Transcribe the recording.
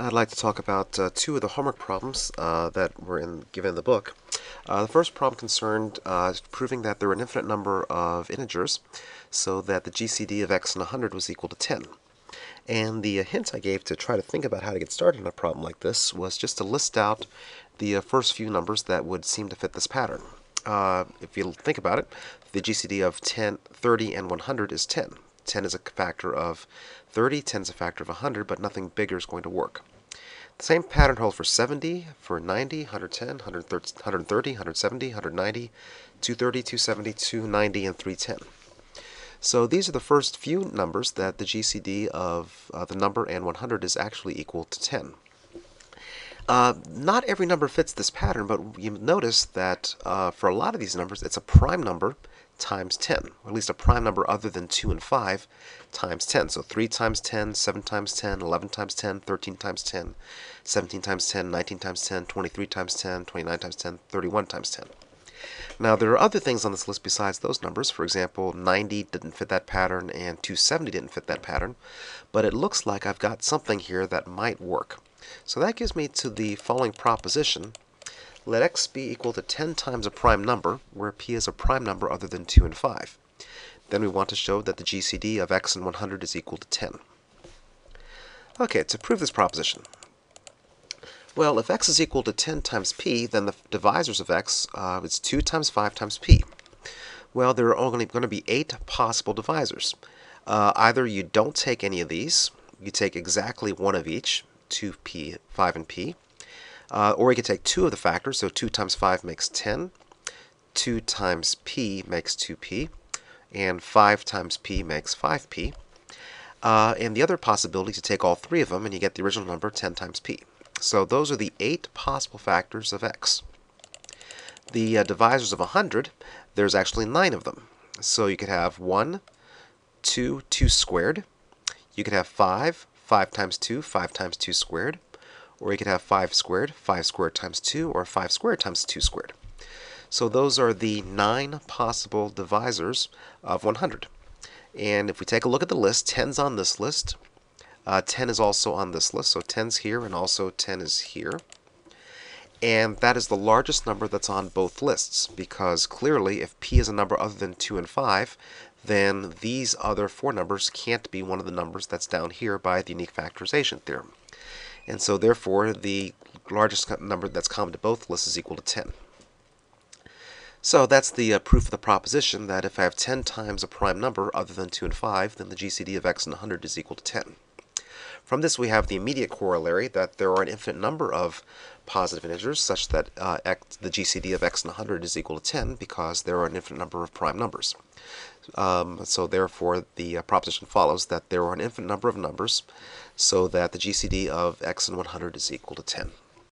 I'd like to talk about two of the homework problems that were given in the book. The first problem concerned proving that there were an infinite number of integers so that the GCD of x in 100 was equal to 10. And the hint I gave to try to think about how to get started on a problem like this was just to list out the first few numbers that would seem to fit this pattern. If you think about it, the GCD of 10, 30, and 100 is 10. 10 is a factor of 30, 10 is a factor of 100, but nothing bigger is going to work. The same pattern holds for 70, for 90, 110, 130, 170, 190, 230, 270, 290, and 310. So these are the first few numbers that the GCD of the number and 100 is actually equal to 10. Not every number fits this pattern, but you notice that for a lot of these numbers, it's a prime number times 10, or at least a prime number other than 2 and 5 times 10. So 3 times 10, 7 times 10, 11 times 10, 13 times 10, 17 times 10, 19 times 10, 23 times 10, 29 times 10, 31 times 10. Now, there are other things on this list besides those numbers. For example, 90 didn't fit that pattern and 270 didn't fit that pattern, but it looks like I've got something here that might work. So that gives me to the following proposition. Let x be equal to 10 times a prime number, where p is a prime number other than 2 and 5. Then we want to show that the GCD of x in 100 is equal to 10. Okay, to prove this proposition. Well, if x is equal to 10 times p, then the divisors of x is 2 times 5 times p. Well, there are only going to be 8 possible divisors. Either you don't take any of these, you take exactly one of each, 2p, 5, and p. Or you can take 2 of the factors, so 2 times 5 makes 10, 2 times p makes 2p, and 5 times p makes 5p. And the other possibility is to take all 3 of them and you get the original number 10 times p. So those are the 8 possible factors of x. The divisors of 100, there's actually 9 of them. So you could have 1, 2, 2 squared. You could have 5, 5 times 2, 5 times 2 squared. Or you could have 5 squared times 2, or 5 squared times 2 squared. So those are the 9 possible divisors of 100. And if we take a look at the list, 10's on this list. 10 is also on this list, so 10's here and also 10 is here. And that is the largest number that's on both lists, because clearly if p is a number other than 2 and 5, then these other 4 numbers can't be one of the numbers that's down here by the unique factorization theorem. And so therefore the largest number that's common to both lists is equal to 10. So that's the proof of the proposition that if I have 10 times a prime number other than 2 and 5, then the GCD of x in 100 is equal to 10. From this we have the immediate corollary that there are an infinite number of positive integers such that the GCD of x in 100 is equal to 10 because there are an infinite number of prime numbers. So therefore the proposition follows that there are an infinite number of numbers so that the GCD of x in 100 is equal to 10.